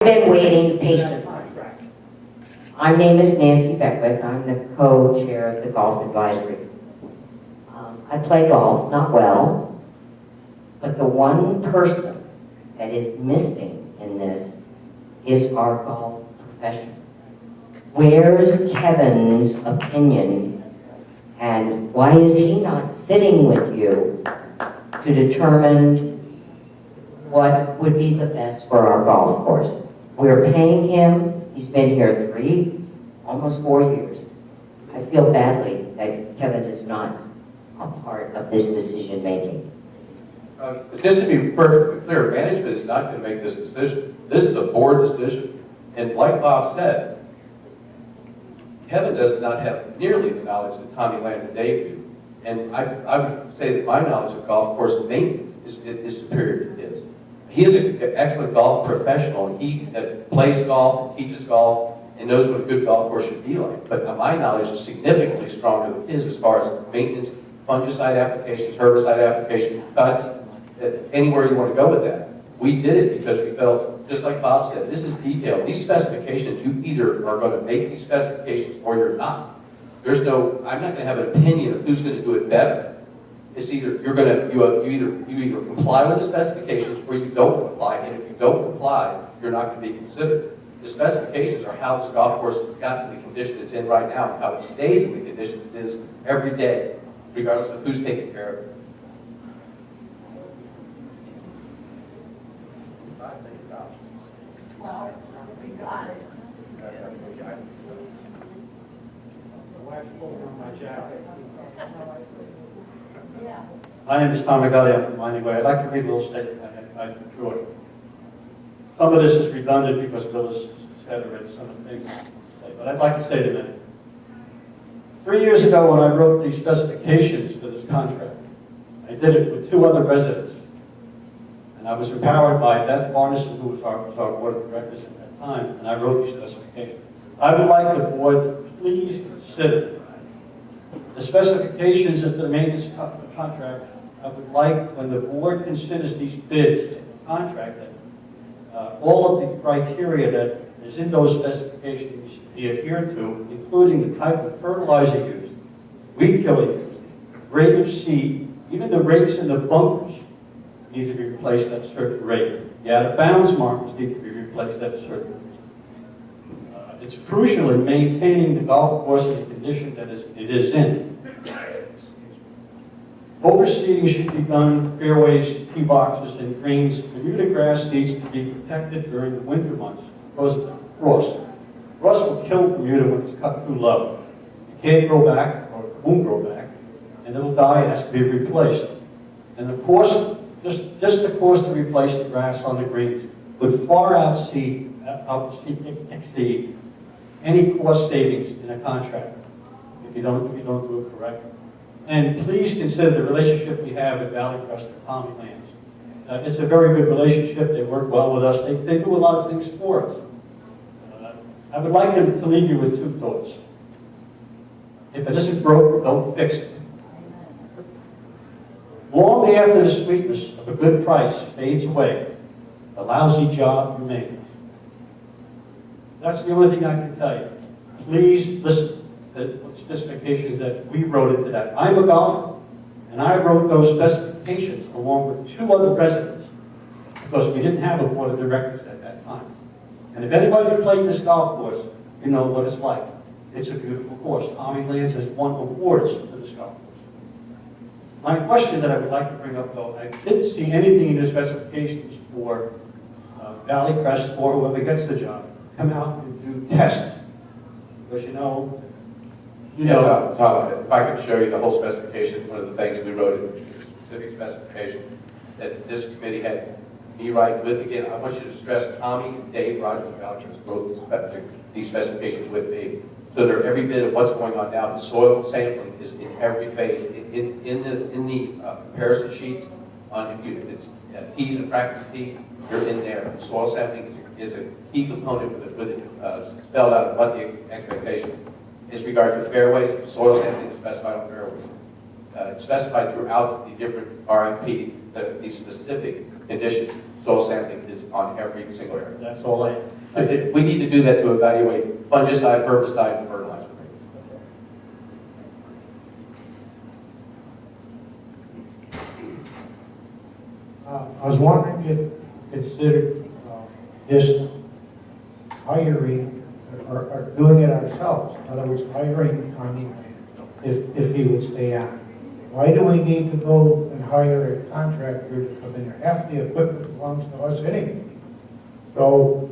been waiting patiently. My name is Nancy Beckwith. I'm the co-chair of the Golf Advisory. I play golf, not well, but the one person that is missing in this is our golf profession. Where's Kevin's opinion, and why is he not sitting with you to determine what would be the best for our golf course? We're paying him. He's been here almost 4 years. I feel badly that Kevin is not a part of this decision making. Just to be perfectly clear, management is not going to make this decision. This is a board decision. And like Bob said, Kevin does not have nearly the knowledge that Tommy Land and Dave do. And I would say that my knowledge of golf course maintenance is superior to his. He is an excellent golf professional, and he plays golf and teaches golf and knows what a good golf course should be like. But my knowledge is significantly stronger than his as far as maintenance, fungicide applications, herbicide applications, cuts, anywhere you want to go with that. We did it because we felt, just like Bob said, this is detailed. These specifications, you either are going to make these specifications or you're not. I'm not going to have an opinion of who's going to do it better. It's either you either comply with the specifications or you don't comply, and if you don't comply, you're not going to be considered. The specifications are how this golf course got to the condition it's in right now, and how it stays in the condition it is every day, regardless of who's taking care of it. My name is Tom McGully. I'm from Mining Way. I'd like to read a little statement I drew. Some of this is redundant because Bill has said already some of the things, but I'd like to say it a minute. 3 years ago, when I wrote the specifications for this contract, I did it with 2 other residents. And I was empowered by Beth Barneson, who was our board of directors at that time, and I wrote these specifications. I would like the board to please consider the specifications of the maintenance contract. I would like, when the board considers these bids, the contract, that all of the criteria that is in those specifications be adhered to, including the type of fertilizer used, weed killer used, grade of seed, even the rakes in the bunkers need to be replaced at a certain rate. The out-of-bounds markers need to be replaced at a certain rate. It's crucial in maintaining the golf course in the condition that it is in. Overseeding should be done, fairways, tee boxes, and greens. Bermuda grass needs to be protected during the winter months because of the frost. Frost will kill Bermuda when it's cut too low. It can't grow back, or it won't grow back, and it'll die. It has to be replaced. And the cost, just the cost to replace the grass on the greens would far exceed any cost savings in a contract if you don't do it correctly. And please consider the relationship we have at Valley Crest and Tommy Lands. It's a very good relationship. They work well with us. They do a lot of things for us. I would like to leave you with 2 thoughts. If it isn't broke, don't fix it. Long after the sweetness of a good price fades away, the lousy job remains. That's the only thing I can tell you. Please listen to the specifications that we wrote into that. I'm a golfer, and I wrote those specifications along with 2 other residents because we didn't have a board of directors at that time. And if anybody's played this golf course, you know what it's like. It's a beautiful course. Tommy Lands has won awards for this golf course. My question that I would like to bring up, though, I didn't see anything in the specifications for Valley Crest or whoever gets the job come out and do tests. Because Tom, if I could show you the whole specification, one of the things we wrote in the specific specification that this committee had me write with. Again, I want you to stress Tommy, Dave, Roger, and Vouchers both these specifications with me. So they're every bit of what's going on now. The soil sampling is in every phase. In the comparison sheets, if it's tees and practice tee, you're in there. Soil sampling is a key component with it spelled out of what the expectation is. Regard to fairways, soil sampling is specified on fairways. It's specified throughout the different RFP, the specific conditions. Soil sampling is on every single area. That's all I We need to do that to evaluate fungicide, herbicide, and fertilizer rates. I was wondering if you considered just hiring or doing it ourselves. In other words, hiring Tommy Land if he would stay on. Why do we need to go and hire a contractor to come in there? Half the equipment belongs to us anyway. So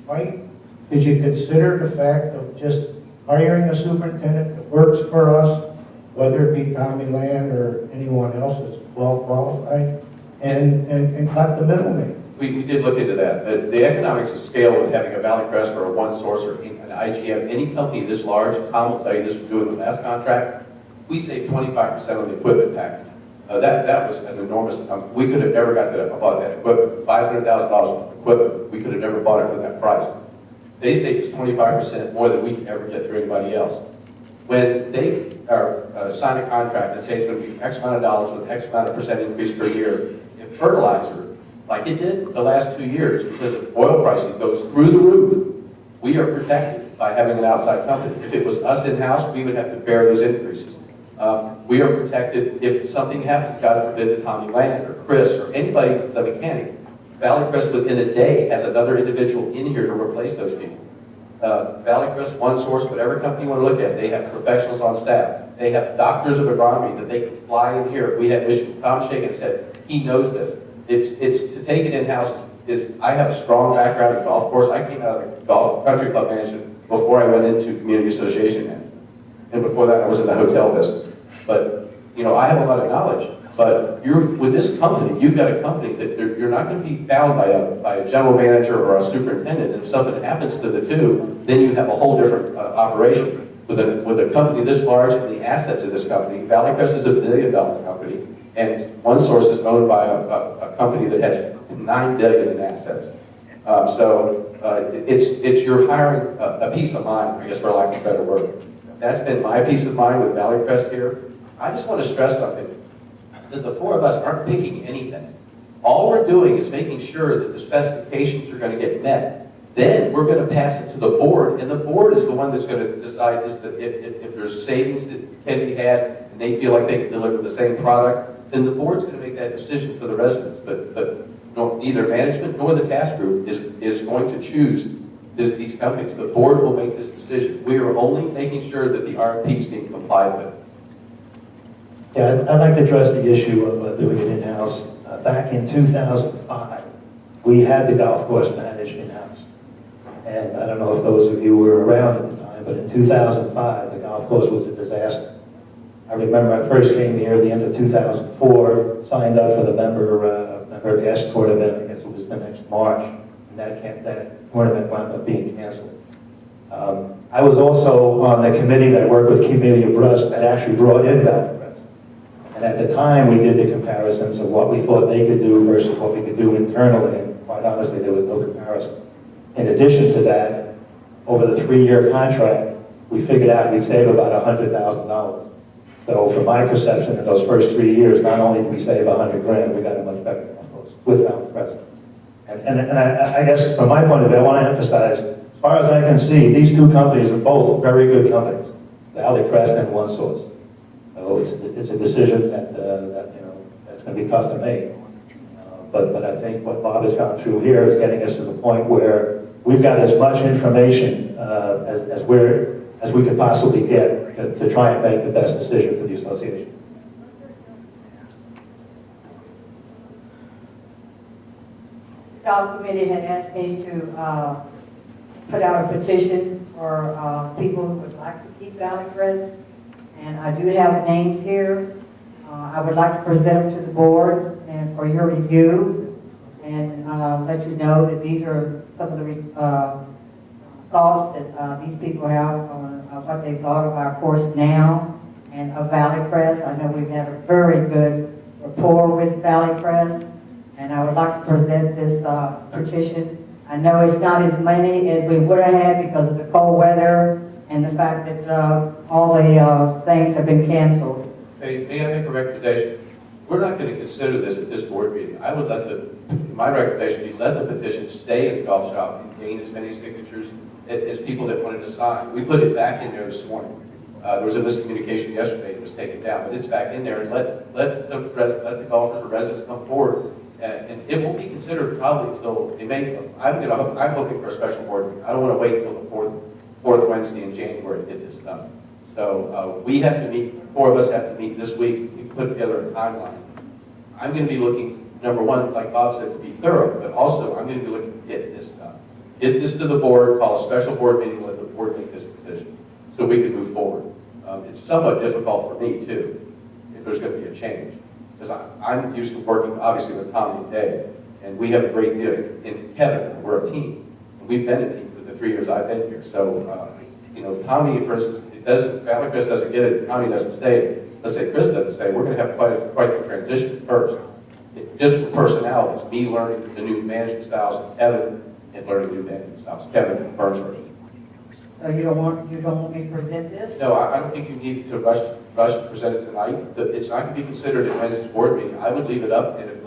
why did you consider the fact of just hiring a superintendent that works for us, whether it be Tommy Land or anyone else that's well qualified, and cut the middleman? We did look into that. The economics of scale with having a Valley Crest or a One Source or an IGM, any company this large, Tom will tell you this from doing the last contract, we saved 25% on the equipment package. That was an enormous, we could have never got that, bought that equipment, $500,000 worth of equipment, we could have never bought it for that price. They saved us 25% more than we could ever get through anybody else. When they sign a contract and say it's going to be X amount of dollars with X amount of percent increase per year, if fertilizer, like it did the last 2 years, because of oil prices goes through the roof, we are protected by having an outside company. If it was us in-house, we would have to bear those increases. We are protected if something happens, God forbid, to Tommy Land or Chris or anybody, the mechanic. Valley Crest within a day has another individual in here to replace those people. Valley Crest, One Source, whatever company you want to look at, they have professionals on staff. They have doctors of agronomy that they can fly in here. If we had issues, Tom Shagan said he knows this. It's to take it in-house I have a strong background in golf course. I came out of the golf country club management before I went into community association management. And before that, I was in the hotel business. But, I have a lot of knowledge. But with this company, you've got a company that you're not going to be bound by a general manager or a superintendent. And if something happens to the two, then you have a whole different operation. With a company this large and the assets of this company, Valley Crest is $1 billion company, and One Source is owned by a company that has $9 billion in assets. You're hiring a peace of mind, I guess, for lack of a better word. That's been my peace of mind with Valley Crest here. I just want to stress something, that the four of us aren't picking anything. All we're doing is making sure that the specifications are going to get met. Then we're going to pass it to the board, and the board is the one that's going to decide if there's savings that can be had, and they feel like they can deliver the same product, then the board's going to make that decision for the residents. But neither management nor the task group is going to choose these companies. The board will make this decision. We are only making sure that the RFP is being complied with. Yeah, I'd like to address the issue of doing it in-house. Back in 2005, we had the golf course managed in-house. And I don't know if those of you were around at the time, but in 2005, the golf course was a disaster. I remember I first came here at the end of 2004, signed up for the member guest tournament. I guess it was the next March, and that tournament wound up being canceled. I was also on the committee that worked with Camellia Brust that actually brought in Valley Crest. And at the time, we did the comparisons of what we thought they could do versus what we could do internally, and quite honestly, there was no comparison. In addition to that, over the 3-year contract, we figured out we'd save about $100,000. So from my perception, in those first 3 years, not only did we save $100,000, we got a much better golf course with Valley Crest. And I guess from my point of view, I want to emphasize, as far as I can see, these two companies are both very good companies, Valley Crest and One Source. So it's a decision that's going to be tough to make. But I think what Bob has gone through here is getting us to the point where we've got as much information as we could possibly get to try and make the best decision for the association. The golf committee had asked me to put out a petition for people who would like to keep Valley Crest, and I do have names here. I would like to present them to the board and for your review, and let you know that these are some of the thoughts that these people have on what they thought of our course now and of Valley Crest. I know we've had a very good rapport with Valley Crest, and I would like to present this petition. I know it's not as many as we would have had because of the cold weather and the fact that all the things have been canceled. May I make a recommendation? we're not going to consider this at this board meeting. I would my recommendation would be let the petition stay in the golf shop and gain as many signatures as people that wanted to sign. We put it back in there this morning. There was a miscommunication yesterday, it was taken down, but it's back in there, and let the golfers or residents come forward, and it won't be considered probably until they make, I'm hoping for a special board meeting. I don't want to wait until the fourth Wednesday in January to get this done. So we have to meet, 4 of us have to meet this week, we put together a timeline. I'm going to be looking, number one, like Bob said, to be thorough, but also I'm going to be looking to get this done. Get this to the board, call a special board meeting, let the board make this decision, so we can move forward. It's somewhat difficult for me, too, if there's going to be a change, because I'm used to working, obviously, with Tommy and Dave, and we have a great deal. In Kevin, we're a team, and we've been a team for the 3 years I've been here. So, if Tommy, for instance, Valley Crest doesn't get it, Tommy doesn't stay, let's say Chris doesn't stay, we're going to have quite a transition first. Just for personalities, me learning the new management styles of Kevin, and learning new management styles, Kevin and Burnsford. So you don't want me to present this? No, I don't think you need to rush to present it tonight. It's not going to be considered at Wednesday's board meeting. I would leave it up, and if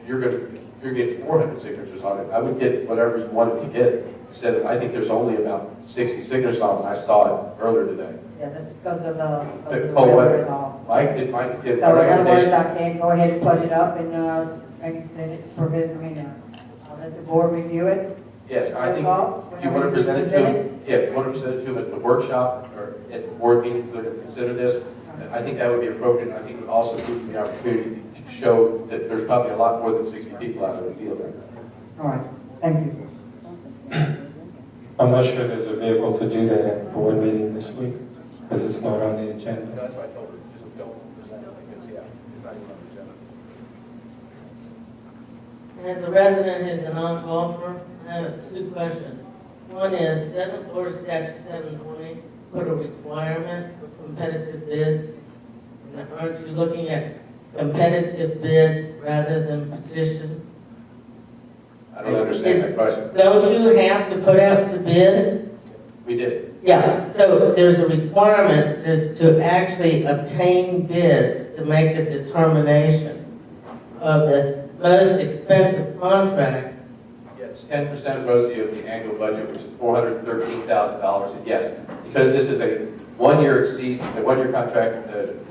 you're going to get 400 signatures on it, I would get whatever you wanted to get. Instead of, I think there's only about 60 signatures on it. I saw it earlier today. Yeah, that's because of the Cold weather. and all. It might get So a in other words, recommendation. I can go ahead and put it up and send it for I'll let the board review it. Yes, I think Boss, if you want to present it to them, yeah, if you want to present it to them at the workshop or at the board meeting, they're going to consider this. I think that would be appropriate. I think it would also give them the opportunity to show that there's probably a lot more than 60 people out in the field right now. All right, thank you. I'm not sure there's a vehicle to do that at the board meeting this week, because it's not on the agenda. That's why I told her, just don't present it, because, yeah, it's not even on the agenda. As a resident who's a non-golfer, I have 2 questions. One is, doesn't Florida Statute 720 put a requirement for competitive bids? And aren't you looking at competitive bids rather than petitions? I don't understand that question. Don't you have to put out to bid? We did. Yeah, so there's a requirement to actually obtain bids to make a determination of the most expensive contract. Yes, 10%, Rosie, of the annual budget, which is $413,000. And yes, because this is a one-year contract,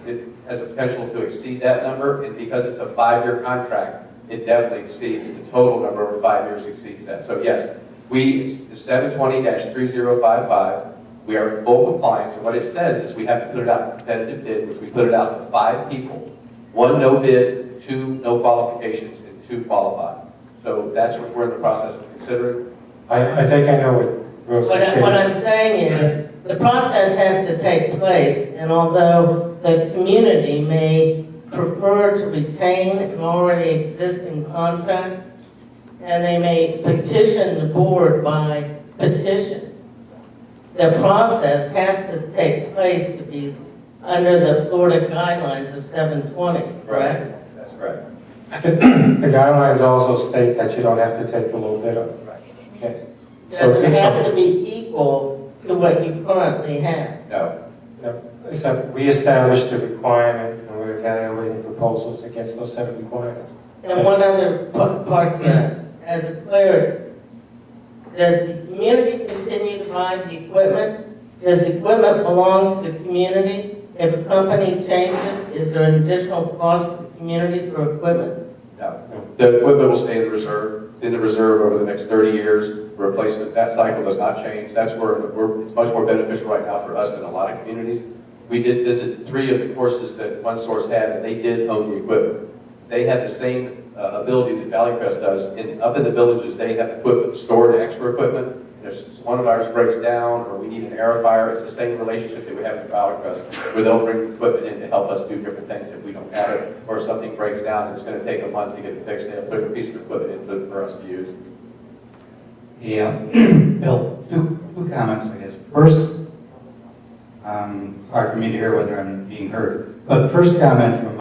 it has a potential to exceed that number, and because it's a 5-year contract, it definitely exceeds the total number over 5 years exceeds that. So yes, it's 720-3055. We are in full compliance, and what it says is we have to put it out for competitive bid, which we put it out to 5 people. 1 no bid, 2 no qualifications, and 2 qualified. So that's what we're in the process of considering. I think I know what Rose's What I'm case. saying is, the process has to take place, and although the community may prefer to retain an already existing contract, and they may petition the board by petition, the process has to take place to be under the Florida guidelines of 720, correct? That's correct. The guidelines also state that you don't have to take the low bidder. Okay. Does it it's have to be equal to what you currently have? No. Except we established the requirement, and we're evaluating proposals against those 7 requirements. And one other part to that, as a cleric, does the community continue to buy the equipment? Does the equipment belong to the community? If a company changes, is there an additional cost to the community for equipment? No. The equipment will stay in the reserve over the next 30 years. Replacement, that cycle does not change. That's where it's much more beneficial right now for us than a lot of communities. We did visit 3 of the courses that One Source had, and they did own the equipment. They had the same ability that Valley Crest does. Up in the villages, they have equipment, stored extra equipment. And if one of ours breaks down or we need an aerifier, it's the same relationship that we have with Valley Crest, where they'll bring equipment in to help us do different things if we don't have it, or if something breaks down and it's going to take a month to get it fixed, they'll put a piece of equipment in for us to use. Yeah, Bill, two comments, I guess. First, hard for me to hear whether I'm being heard, but first comment from